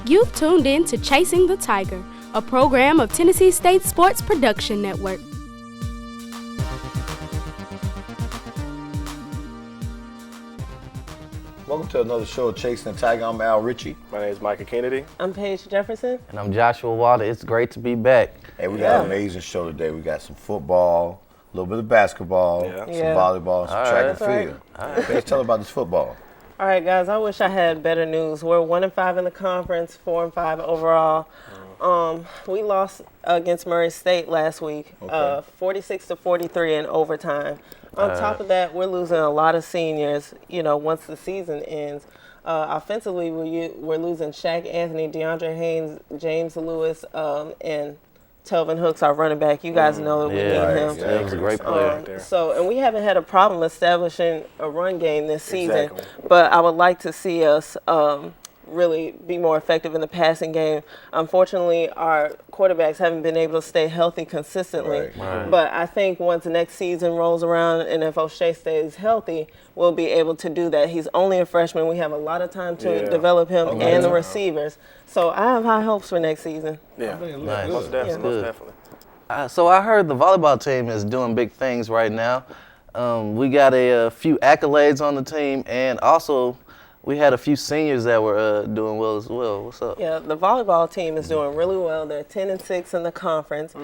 You've tuned in to Chasing the Tiger, a program of Tennessee State Sports Production Network. Welcome to another show of Chasing the Tiger. I'm Al Ritchie. My name is Micah Kennedy. I'm Paige Jefferson. And I'm Joshua Walter. It's great to be back. Hey, we got an amazing show today. We got some football, a little bit of basketball, some volleyball, some track and field. Paige, tell us about this football. All right, guys, I wish I had better news. We're 1-5 in the conference, 4-5 overall. We lost against Murray State last week, 46-43 in overtime. On top of that, we're losing a lot of seniors, once the season ends. Offensively, we're losing Shaq Anthony, DeAndre Haynes, James Lewis, and Telvin Hooks, our running back. You guys know that we need him. Yeah, he was a great player. And we haven't had a problem establishing a run game this season, but I would like to see us really be more effective in the passing game. Unfortunately, our quarterbacks haven't been able to stay healthy consistently. But I think once the next season rolls around and if O'Shea stays healthy, we'll be able to do that. He's only a freshman. We have a lot of time to develop him and the receivers. So I have high hopes for next season. Yeah, nice. Most definitely. So I heard the volleyball team is doing big things right now. We got a few accolades on the team, and also we had a few seniors that were doing well as well. What's up? Yeah, the volleyball team is doing really well. They're 10-6 in the conference.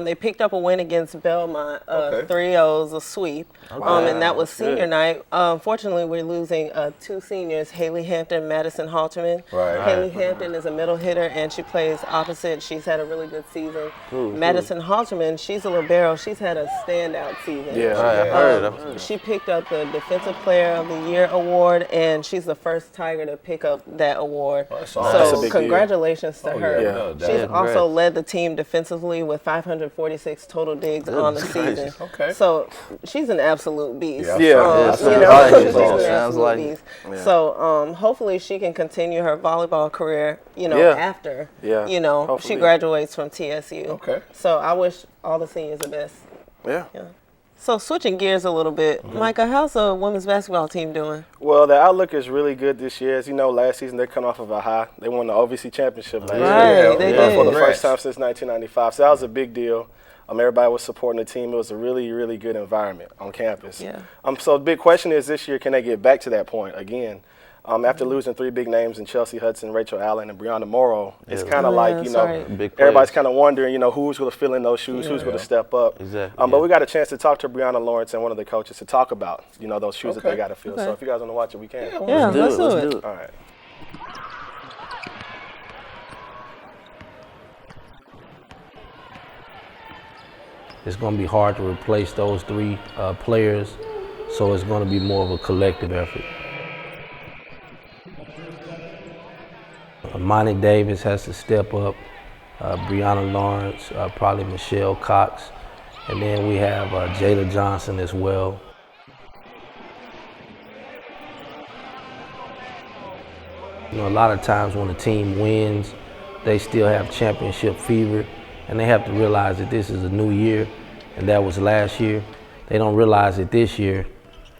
They picked up a win against Belmont, 3-0, a sweep, and that was senior night. Unfortunately, we're losing two seniors, Haley Hampton, Madison Halterman. Haley Hampton is a middle hitter, and she plays opposite. She's had a really good season. Madison Halterman, she's a libero. She's had a standout season. I heard. She picked up the Defensive Player of the Year award, and she's the first Tiger to pick up that award. So congratulations to her. She's also led the team defensively with 546 total digs on the season. So she's an absolute beast. Sounds like beast. So hopefully she can continue her volleyball career, after, she graduates from TSU. So I wish all the seniors the best. So switching gears a little bit, Micah, how's the women's basketball team doing? Well, the outlook is really good this year. As you know, last season they come off of a high. They won the OVC championship last year. They did. For the first time since 1995. So that was a big deal. Everybody was supporting the team. It was a really, really good environment on campus. So the big question is this year, can they get back to that point again? After losing three big names in Chelsea Hudson, Rachel Allen, and Brianna Morrow, it's kind of like, everybody's kind of wondering, who's going to fill in those shoes, who's going to step up. But we got a chance to talk to Brianna Lawrence and one of the coaches to talk about, those shoes that they got to fill. So if you guys want to watch it, we can. Let's do it. All right. It's going to be hard to replace those three players, so it's going to be more of a collective effort. Monty Davis has to step up, Brianna Lawrence, probably Michelle Cox, and then we have Jada Johnson as well. A lot of times when a team wins, they still have championship fever, and they have to realize that this is a new year, and that was last year. They don't realize that this year,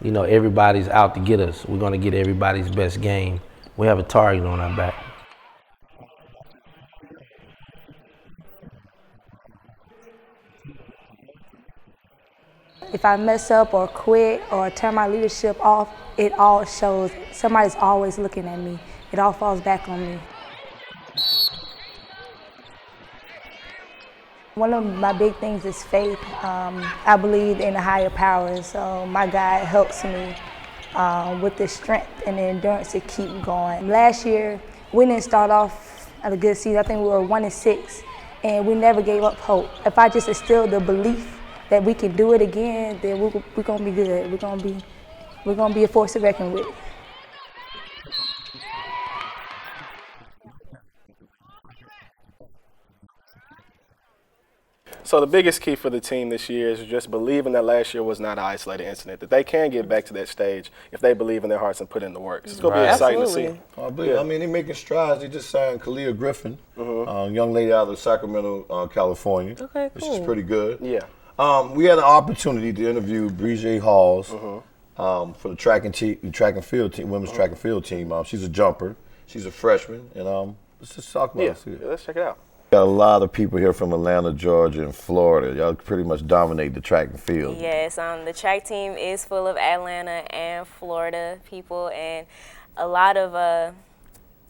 everybody's out to get us. We're going to get everybody's best game. We have a target on our back. If I mess up or quit or turn my leadership off, it all shows. Somebody's always looking at me. It all falls back on me. One of my big things is faith. I believe in a higher power, so my God helps me with the strength and the endurance to keep going. Last year, we didn't start off at a good season. I think we were 1-6, and we never gave up hope. If I just instilled the belief that we can do it again, then we're gonna be good. We're gonna be a force to reckon with. So the biggest key for the team this year is just believing that last year was not an isolated incident, that they can get back to that stage if they believe in their hearts and put in the work. It's going to be exciting to see. I mean, they're making strides. They just signed Kalia Griffin, young lady out of Sacramento, California, which is pretty good. We had an opportunity to interview Breejae Halls for the track and field team, women's track and field team. She's a jumper. She's a freshman, and Let's just talk about it. Yeah, let's check it out. Got a lot of people here from Atlanta, Georgia, and Florida. Y'all pretty much dominate the track and field. Yes, the track team is full of Atlanta and Florida people, and a lot of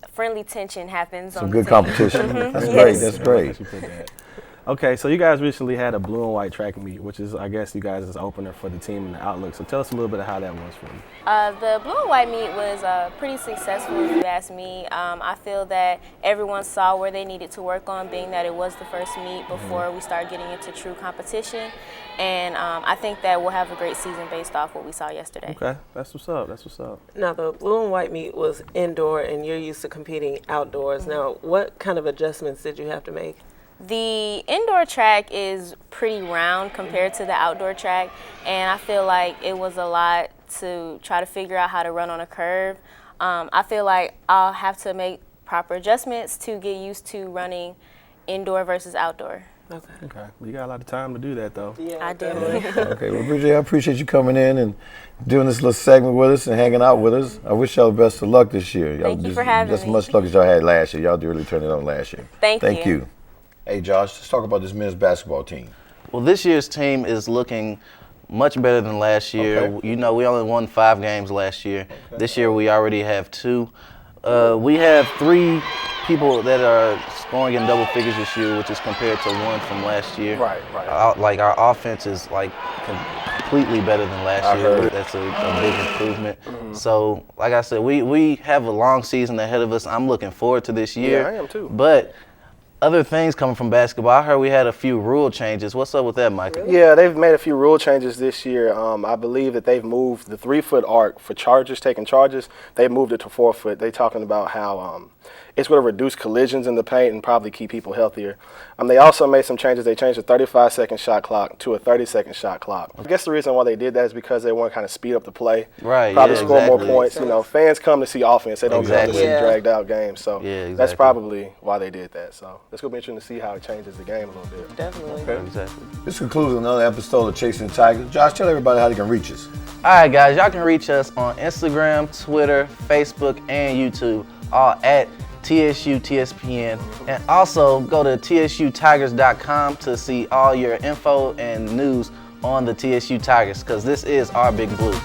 friendly tension happens. Some good competition. That's great. That's great. Okay, so you guys recently had a blue and white track meet, which is, I guess, you guys' opener for the team and the outlook. So tell us a little bit of how that was for you. The blue and white meet was pretty successful, if you ask me. I feel that everyone saw where they needed to work on, being that it was the first meet before we start getting into true competition. And I think that we'll have a great season based off what we saw yesterday. Okay, that's what's up. That's what's up. Now, the blue and white meet was indoor, and you're used to competing outdoors. Now, what kind of adjustments did you have to make? The indoor track is pretty round compared to the outdoor track, and I feel like it was a lot to try to figure out how to run on a curve. I feel like I'll have to make proper adjustments to get used to running indoor versus outdoor. Okay. Well, you got a lot of time to do that, though. Yeah, I do. Okay, well, Bridget, I appreciate you coming in and doing this little segment with us and hanging out with us. I wish y'all the best of luck this year. Thank you for having me. Just as much luck as y'all had last year. Y'all did really turn it on last year. Thank you. Hey, Josh, let's talk about this men's basketball team. Well, this year's team is looking much better than last year. Okay. You know, we only won 5 games last year. Okay. This year we already have 2. We have 3 people that are scoring in double figures this year, which is compared to 1 from last year. Right. Our offense is completely better than last year. That's a big improvement. Mm-hmm. So, like I said, we have a long season ahead of us. I'm looking forward to this year. Yeah, I am too. But other things coming from basketball, I heard we had a few rule changes. What's up with that, Michael? Yeah, they've made a few rule changes this year. I believe that they've moved the 3-foot arc for taking charges. They've moved it to 4 foot. They're talking about how it's going to reduce collisions in the paint and probably keep people healthier. They also made some changes. They changed the 35-second shot clock to a 30-second shot clock. I guess the reason why they did that is because they want to kind of speed up the play. Right. Probably yeah, score exactly. more points. You know, fans come to see offense. They don't come to see dragged out games. So that's probably why they did that. So it's going to be interesting to see how it changes the game a little bit. Definitely. Okay. Exactly. This concludes another episode of Chasing the Tiger. Josh, tell everybody how they can reach us. All right, guys. Y'all can reach us on Instagram, Twitter, Facebook, and YouTube, all at TSU TSPN, and also go to tsutigers.com to see all your info and news on the TSU Tigers, because this is our Big Blue.